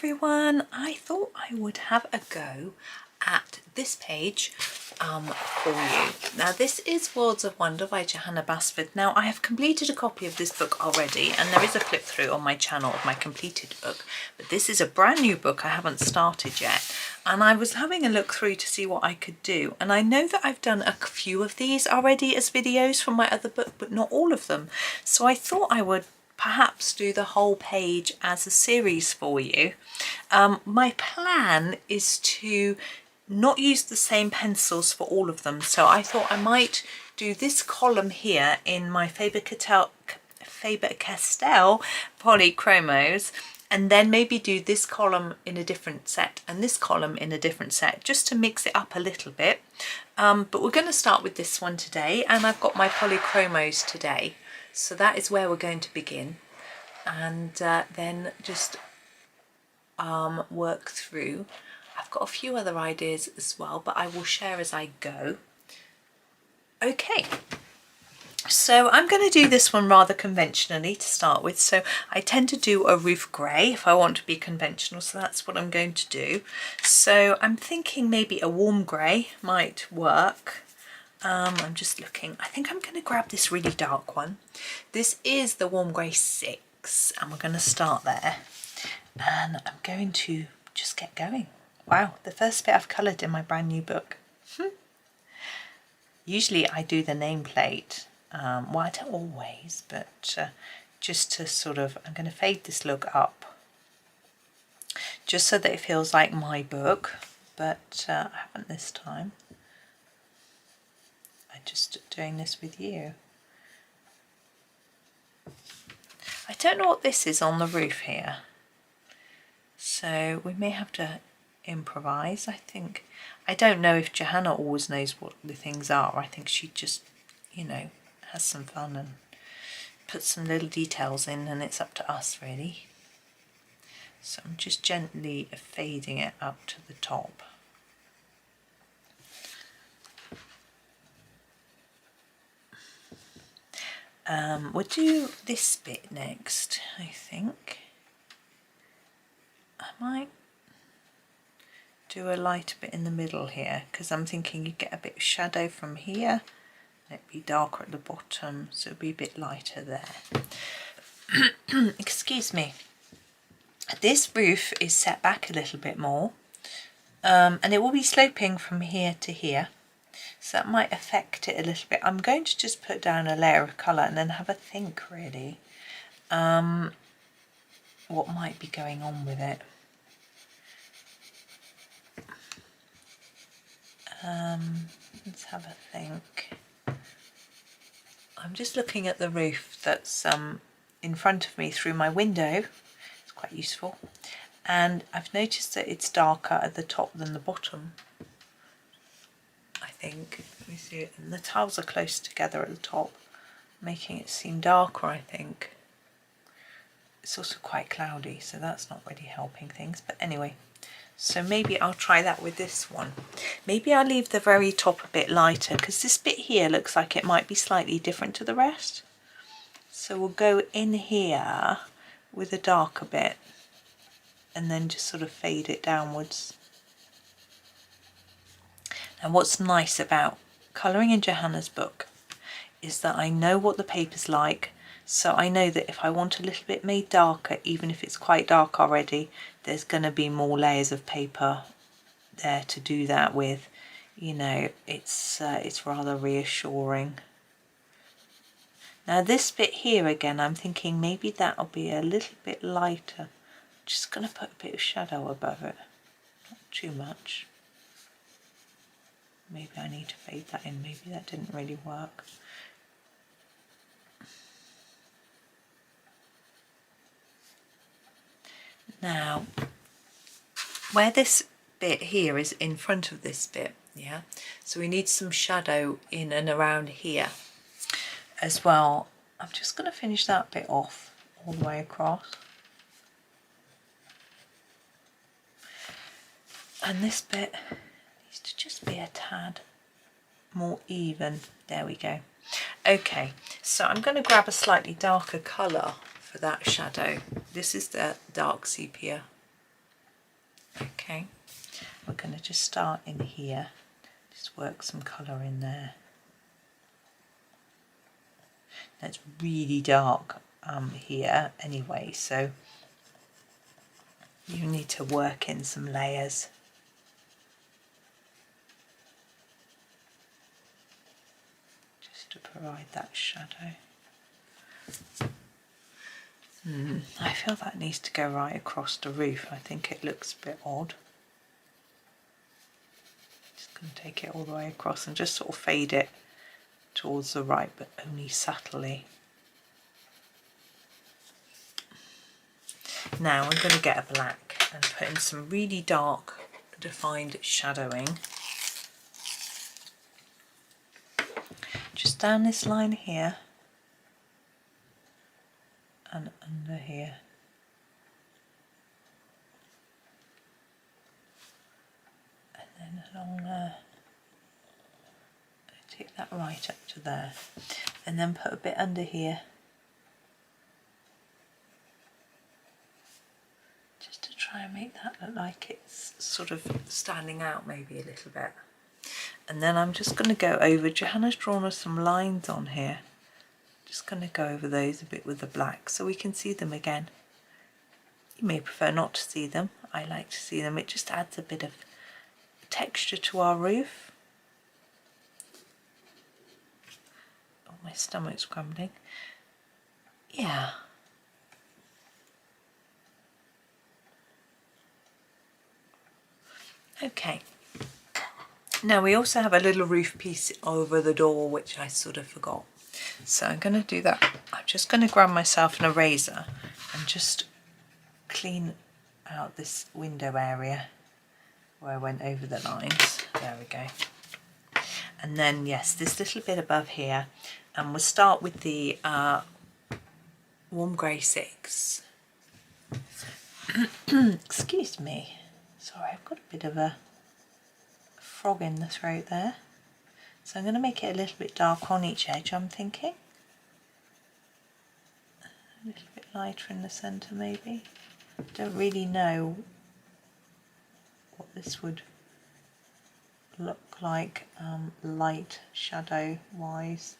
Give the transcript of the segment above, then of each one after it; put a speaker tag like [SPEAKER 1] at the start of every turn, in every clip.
[SPEAKER 1] everyone, I thought I would have a go at this page for you. Now this is Worlds of Wonder by Johanna Basford. Now I have completed a copy of this book already, and there is a flip through on my channel of my completed book, but this is a brand new book I haven't started yet, and I was having a look through to see what I could do, and I know that I've done a few of these already as videos from my other book, but not all of them, so I thought I would perhaps do the whole page as a series for you. My plan is to not use the same pencils for all of them, so I thought I might do this column here in my Faber Castell Polychromos, and then maybe do this column in a different set and this column in a different set, just to mix it up a little bit. But we're going to start with this one today, and I've got my Polychromos today. So that is where we're going to begin, and then just work through. I've got a few other ideas as well, but I will share as I go. Okay, so I'm going to do this one rather conventionally to start with. So I tend to do a roof grey if I want to be conventional, so that's what I'm going to do. So I'm thinking maybe a warm grey might work. I'm just looking. I think I'm going to grab this really dark one. This is the Warm Grey 6, and we're going to start there. And I'm going to just get going. Wow, the first bit I've coloured in my brand new book. Usually I do the nameplate. Well, I don't always, but just to sort of, I'm going to fade this look up, just so that it feels like my book, but I haven't this time. Just doing this with you. I don't know what this is on the roof here, so we may have to improvise. I don't know if Johanna always knows what the things are. I think she just, you know, has some fun and puts some little details in, and it's up to us really. So I'm just gently fading it up to the top. We'll do this bit next, I think. I might do a lighter bit in the middle here, because I'm thinking you get a bit of shadow from here, and it'd be darker at the bottom, so it'll be a bit lighter there. Excuse me. This roof is set back a little bit more, and it will be sloping from here to here. So that might affect it a little bit. I'm going to just put down a layer of colour and then have a think really what might be going on with it. Let's have a think. I'm just looking at the roof that's in front of me through my window. It's quite useful. And I've noticed that it's darker at the top than the bottom. Let me see it, and the tiles are close together at the top, making it seem darker. I think it's also quite cloudy, so that's not really helping things, but anyway, so maybe I'll try that with this one. Maybe I'll leave the very top a bit lighter, because this bit here looks like it might be slightly different to the rest, so we'll go in here with a darker bit and then just sort of fade it downwards. And what's nice about colouring in Johanna's book is that I know what the paper's like, so I know that if I want a little bit made darker, even if it's quite dark already, there's going to be more layers of paper there to do that with. You know, it's rather reassuring. Now this bit here again, I'm thinking maybe that'll be a little bit lighter. I'm just going to put a bit of shadow above it, not too much. Maybe I need to fade that in, maybe that didn't really work. Now, where this bit here is in front of this bit, yeah, so we need some shadow in and around here as well. I'm just going to finish that bit off all the way across. And this bit needs to just be a tad more even. There we go. Okay, so I'm going to grab a slightly darker colour for that shadow. This is the dark sepia. Okay, we're going to just start in here, just work some colour in there. It's really dark here anyway, so you need to work in some layers. Just to provide that shadow. I feel that needs to go right across the roof. I think it looks a bit odd. Just going to take it all the way across and just sort of fade it towards the right, but only subtly. Now I'm going to get a black and put in some really dark defined shadowing. Just down this line here and under here. And then along there. Take that right up to there. And then put a bit under here. Just to try and make that look like it's sort of standing out maybe a little bit. And then I'm just going to go over, Johanna's drawn us some lines on here. Just going to go over those a bit with the black so we can see them again. You may prefer not to see them. I like to see them. It just adds a bit of texture to our roof. Oh, my stomach's crumbling. Yeah. Okay. Now we also have a little roof piece over the door which I sort of forgot. So I'm going to do that. I'm just going to grab myself an eraser and just clean out this window area where I went over the lines. There we go. And then yes, this little bit above here, and we'll start with the warm grey 6. Excuse me. Sorry, I've got a bit of a frog in the throat there. So I'm going to make it a little bit dark on each edge, I'm thinking. A little bit lighter in the centre maybe. Don't really know what this would look like light shadow wise.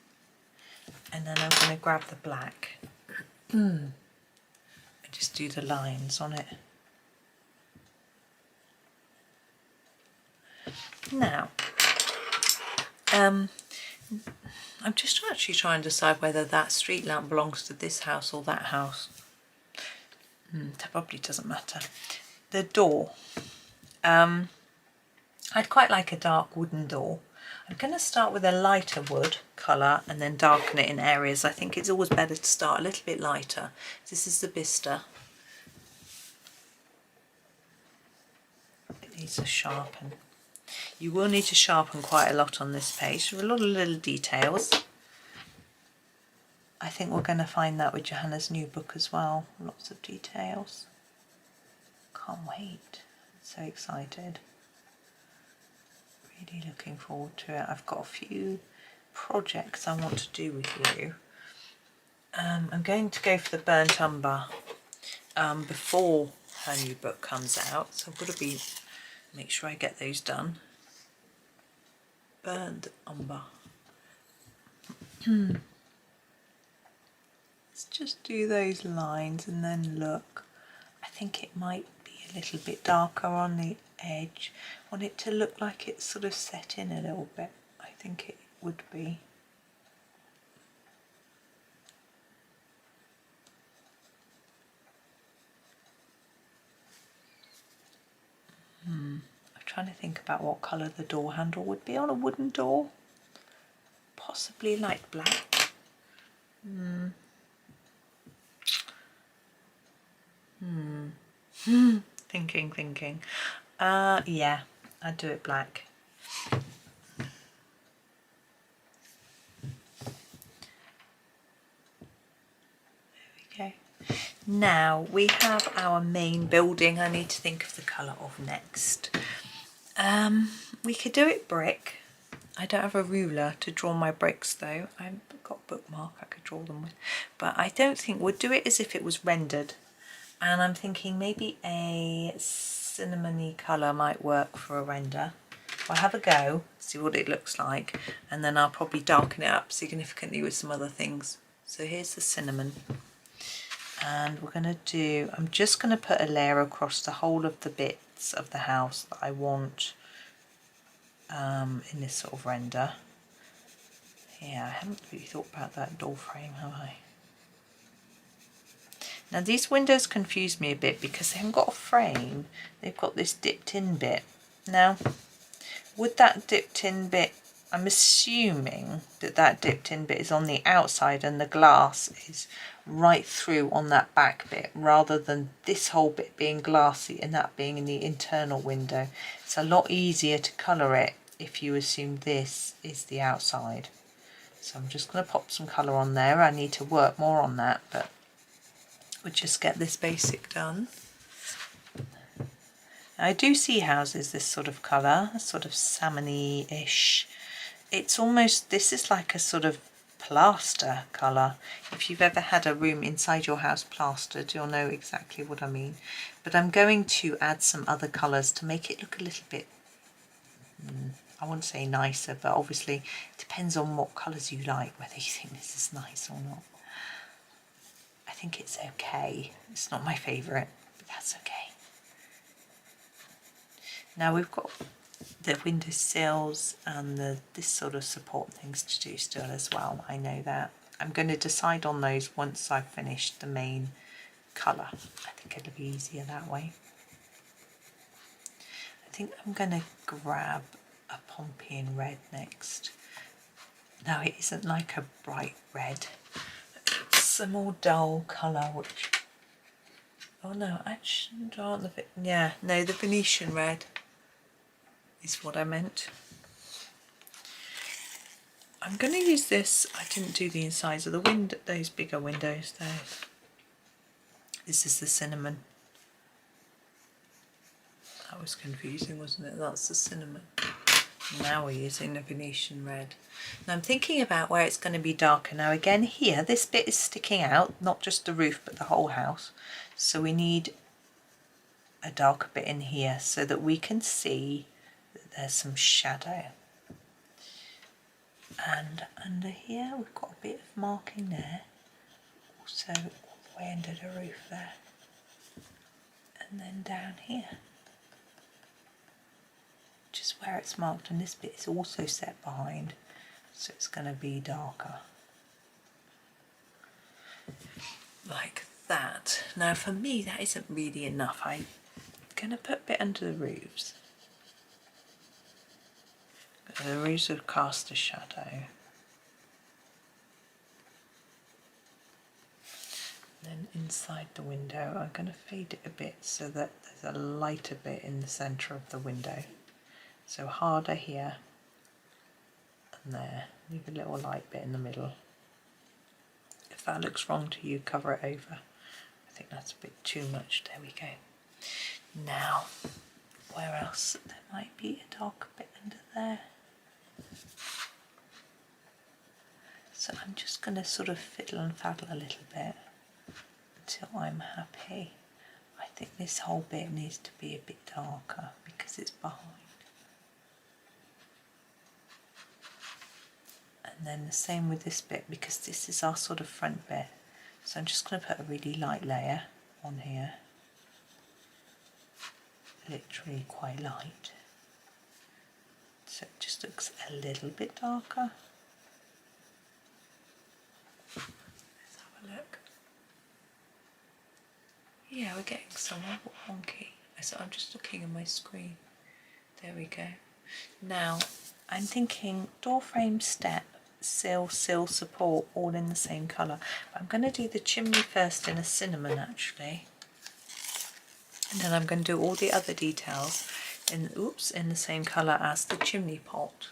[SPEAKER 1] And then I'm going to grab the black and just do the lines on it. Now, I'm just actually trying to decide whether that street lamp belongs to this house or that house. That probably doesn't matter. The door. I'd quite like a dark wooden door. I'm going to start with a lighter wood colour and then darken it in areas. I think it's always better to start a little bit lighter. This is the bistre. It needs to sharpen. You will need to sharpen quite a lot on this page. There are a lot of little details. I think we're going to find that with Johanna's new book as well. Lots of details. Can't wait. So excited. Really looking forward to it. I've got a few projects I want to do with you. I'm going to go for the burnt umber before her new book comes out. So I've got to make sure I get those done. Burnt umber. Let's just do those lines and then look. I think it might be a little bit darker on the edge. I want it to look like it's sort of set in a little bit. I think it would be. I'm trying to think about what colour the door handle would be on a wooden door. Possibly light black. Thinking. Yeah, I'd do it black. There we go. Now we have our main building. I need to think of the colour of next. We could do it brick. I don't have a ruler to draw my bricks though. I've got a bookmark I could draw them with. But I don't think we'll do it as if it was rendered. And I'm thinking maybe a cinnamony colour might work for a render. I'll have a go, see what it looks like, and then I'll probably darken it up significantly with some other things. So here's the cinnamon. And we're going to do, I'm just going to put a layer across the whole of the bits of the house that I want in this sort of render. Yeah, I haven't really thought about that door frame, have I? Now these windows confuse me a bit because they haven't got a frame, they've got this dipped in bit. Now, would that dipped in bit, I'm assuming that that dipped in bit is on the outside and the glass is right through on that back bit, rather than this whole bit being glassy and that being in the internal window. It's a lot easier to colour it if you assume this is the outside. So I'm just going to pop some colour on there. I need to work more on that, but we'll just get this basic done. I do see houses this sort of colour, sort of salmony-ish. It's almost, this is like a sort of plaster colour. If you've ever had a room inside your house plastered, you'll know exactly what I mean. But I'm going to add some other colours to make it look a little bit, I wouldn't say nicer, but obviously it depends on what colours you like, whether you think this is nice or not. I think it's okay. It's not my favourite, but that's okay. Now we've got the window sills and this sort of support things to do still as well. I know that. I'm going to decide on those once I've finished the main colour. I think it'll be easier that way. I think I'm going to grab a pompeian red next. Now it isn't like a bright red. It's a more dull colour, which, oh no, actually, aren't the, yeah, no, the Venetian red is what I meant. I'm going to use this. I didn't do the insides of the window, those bigger windows though. This is the cinnamon. That was confusing, wasn't it? That's the cinnamon. Now we're using the Venetian red. Now I'm thinking about where it's going to be darker. Now again here, this bit is sticking out, not just the roof but the whole house. So we need a darker bit in here so that we can see that there's some shadow. And under here we've got a bit of marking there. Also all the way under the roof there. And then down here, which is where it's marked, and this bit is also set behind, so it's going to be darker. Like that. Now for me that isn't really enough. I'm going to put a bit under the roofs. The roofs have cast a shadow. Then inside the window I'm going to fade it a bit so that there's a lighter bit in the centre of the window. So harder here and there. Leave a little light bit in the middle. If that looks wrong to you, cover it over. I think that's a bit too much. There we go. Now, where else? There might be a darker bit under there. So I'm just going to sort of fiddle and faddle a little bit until I'm happy. I think this whole bit needs to be a bit darker because it's behind. And then the same with this bit because this is our sort of front bit. So I'm just going to put a really light layer on here. Literally quite light. So it just looks a little bit darker. Let's have a look. Yeah, we're getting somewhere wonky. So I'm just looking at my screen. There we go. Now I'm thinking door frame, step, sill support, all in the same colour. I'm going to do the chimney first in a cinnamon actually, and then I'm going to do all the other details in the same colour as the chimney pot.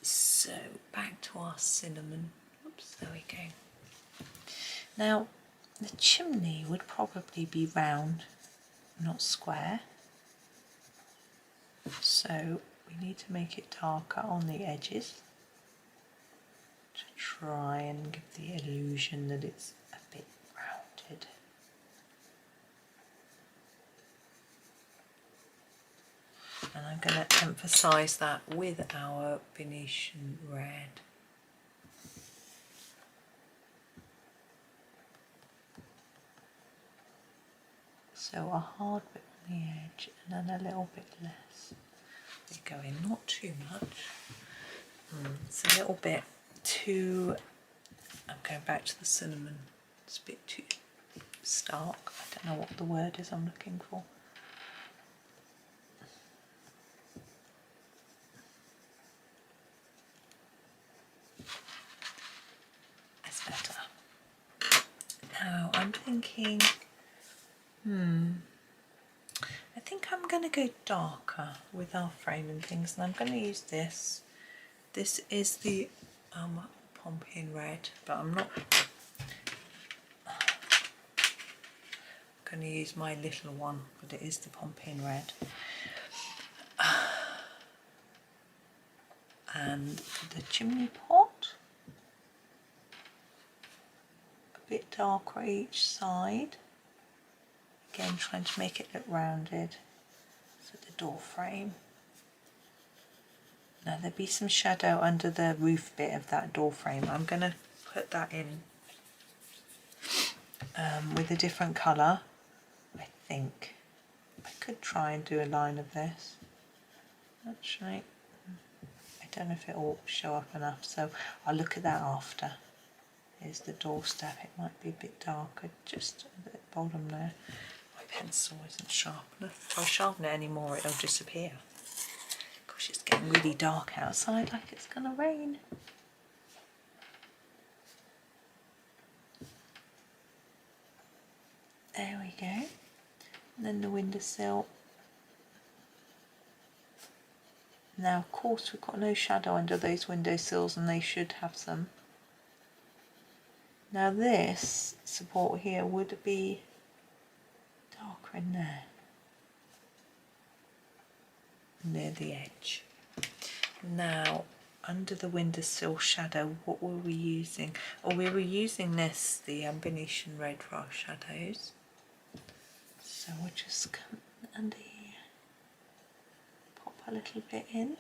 [SPEAKER 1] So back to our cinnamon. Oops, there we go. Now the chimney would probably be round, not square. So we need to make it darker on the edges to try and give the illusion that it's a bit rounded. going to emphasise that with our Venetian red. So a hard bit on the edge and then a little bit less. They go in, not too much. It's a little bit too, I'm going back to the cinnamon, it's a bit too stark. I don't know what the word is I'm looking for. That's better. Now I'm thinking, I think I'm going to go darker with our frame and things, and I'm going to use this. This is the pompeian red, but I'm not going to use my little one, but it is the pompeian red. And the chimney pot, a bit darker each side. Again, trying to make it look rounded for the door frame. Now there'll be some shadow under the roof bit of that door frame. I'm going to put that in with a different colour. I think I could try and do a line of this. Actually, I don't know if it will show up enough, so I'll look at that after. Here's the doorstep. It might be a bit darker just at the bottom there. My pencil isn't sharp enough. If I sharpen it anymore, it'll disappear. Gosh, it's getting really dark outside, like it's going to rain. There we go. And then the windowsill. Now, of course, we've got no shadow under those windowsills, and they should have some. Now this support here would be darker in there, near the edge. Now, under the windowsill shadow, what were we using? Oh, we were using this, the Venetian red for our shadows. So we'll just come under here, pop a little bit in.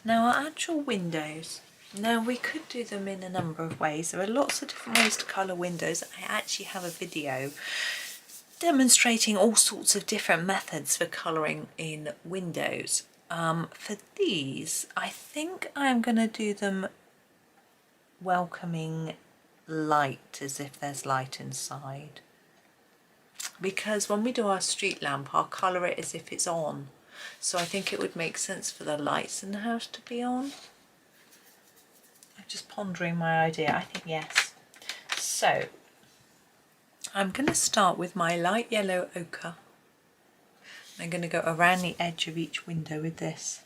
[SPEAKER 1] Now our actual windows, now we could do them in a number of ways. There are lots of different ways to colour windows. I actually have a video demonstrating all sorts of different methods for colouring in windows. For these, I think I'm going to do them welcoming light, as if there's light inside. Because when we do our street lamp, I'll colour it as if it's on. So I think it would make sense for the lights in the house to be on. I'm just pondering my idea. I think yes. So I'm going to start with my light yellow ochre. I'm going to go around the edge of each window with this.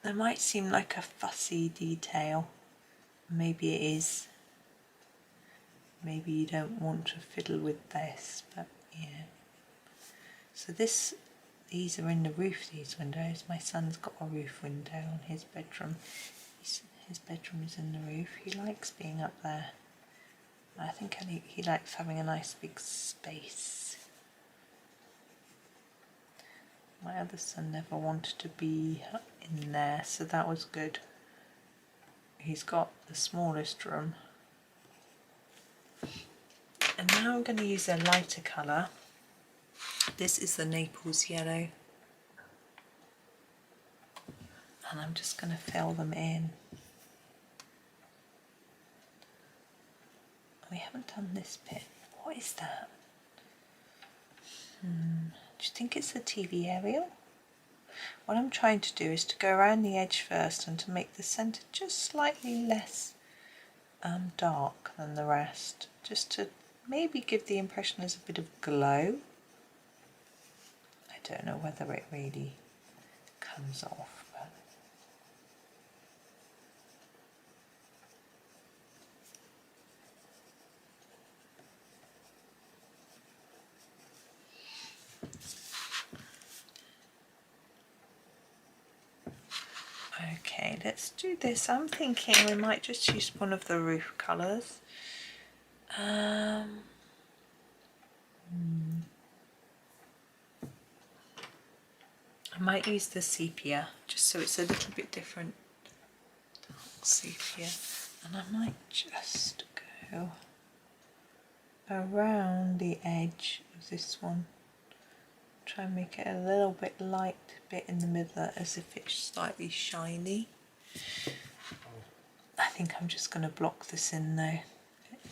[SPEAKER 1] That might seem like a fussy detail. Maybe it is. Maybe you don't want to fiddle with this, but yeah. So these are in the roof, these windows. My son's got a roof window on his bedroom. His bedroom is in the roof. He likes being up there. I think he likes having a nice big space. My other son never wanted to be in there, so that was good. He's got the smallest room. And now I'm going to use a lighter colour. This is the Naples yellow. And I'm just going to fill them in. We haven't done this bit. What is that? Do you think it's a TV aerial? What I'm trying to do is to go around the edge first and to make the centre just slightly less dark than the rest. Just to maybe give the impression there's a bit of glow. I don't know whether it really comes off, but okay, let's do this. I'm thinking we might just use one of the roof colours. I might use the sepia just so it's a little bit different. Dark sepia, and I might just go around the edge of this one. Try and make it a little bit light bit in the middle as if it's slightly shiny. I think I'm just going to block this in though.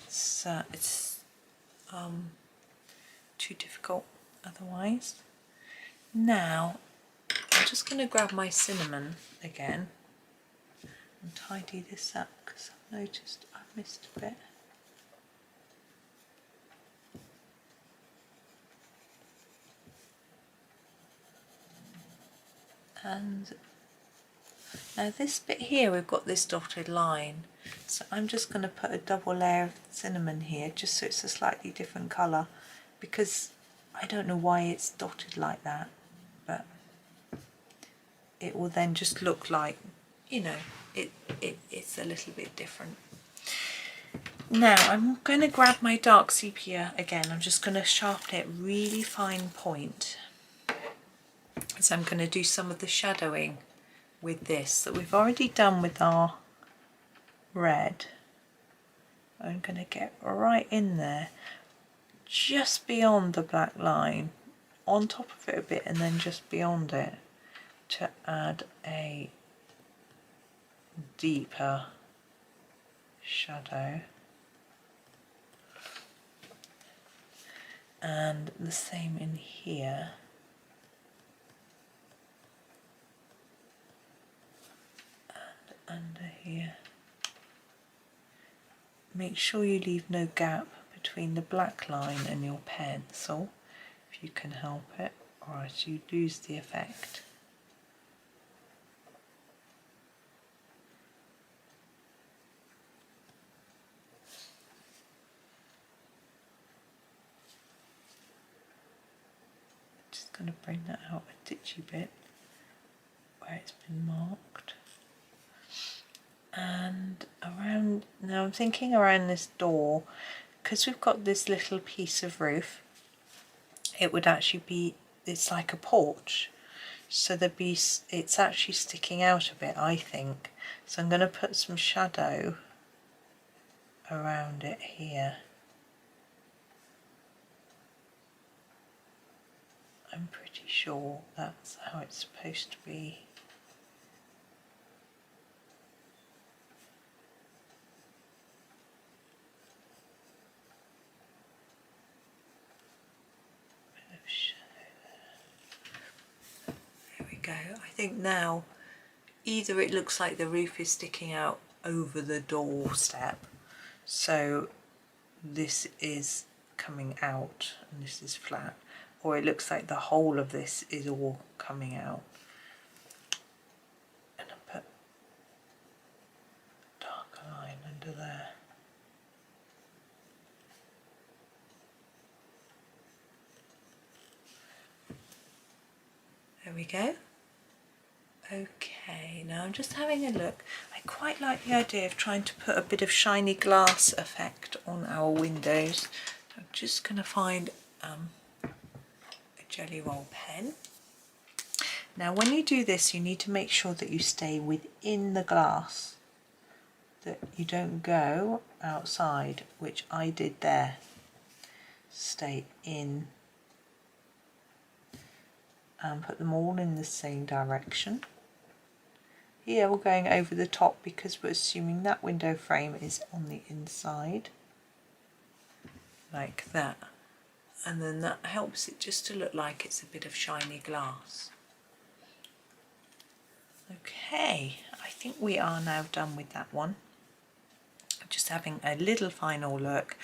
[SPEAKER 1] It's too difficult otherwise. Now I'm just going to grab my cinnamon again and tidy this up because I've noticed I've missed a bit. And now this bit here we've got this dotted line, so I'm just going to put a double layer of cinnamon here just so it's a slightly different colour, because I don't know why it's dotted like that, but it will then just look like, you know, it's a little bit different. Now I'm going to grab my dark sepia again. I'm just going to sharpen it really fine point. So I'm going to do some of the shadowing with this that we've already done with our red. I'm going to get right in there, just beyond the black line, on top of it a bit and then just beyond it, to add a deeper shadow. And the same in here. Under here. Make sure you leave no gap between the black line and your pencil, if you can help it, or else you lose the effect. Just going to bring that out a ditchy bit where it's been marked. And around, now I'm thinking around this door, because we've got this little piece of roof, it would actually be, it's like a porch, so there'd be, it's actually sticking out a bit, I think. So I'm going to put some shadow around it here. I'm pretty sure that's how it's supposed to be. I think now either it looks like the roof is sticking out over the doorstep, so this is coming out and this is flat, or it looks like the whole of this is all coming out. And I put a darker line under there. There we go. Okay, now I'm just having a look. I quite like the idea of trying to put a bit of shiny glass effect on our windows. I'm just going to find a Gellyroll pen. Now when you do this, you need to make sure that you stay within the glass, that you don't go outside, which I did there. Stay in and put them all in the same direction. Here we're going over the top because we're assuming that window frame is on the inside, like that, and then that helps it just to look like it's a bit of shiny glass. Okay, I think we are now done with that one. I'm just having a little final look.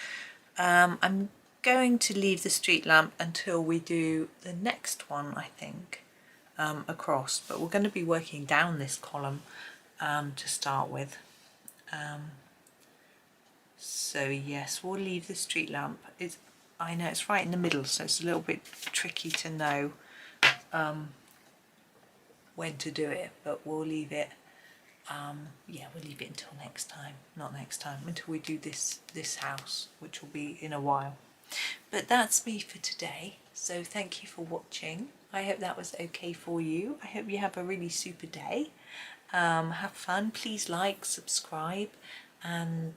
[SPEAKER 1] I'm going to leave the street lamp until we do the next one, I think. Across, but we're going to be working down this column to start with. So yes, we'll leave the street lamp. I know it's right in the middle, so it's a little bit tricky to know when to do it, but we'll leave it. Yeah, we'll leave it until next time. Not next time, until we do this house, which will be in a while. But that's me for today. So thank you for watching. I hope that was okay for you. I hope you have a really super day. Have fun. Please like, subscribe, and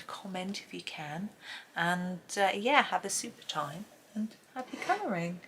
[SPEAKER 1] comment if you can. And yeah, have a super time and happy colouring.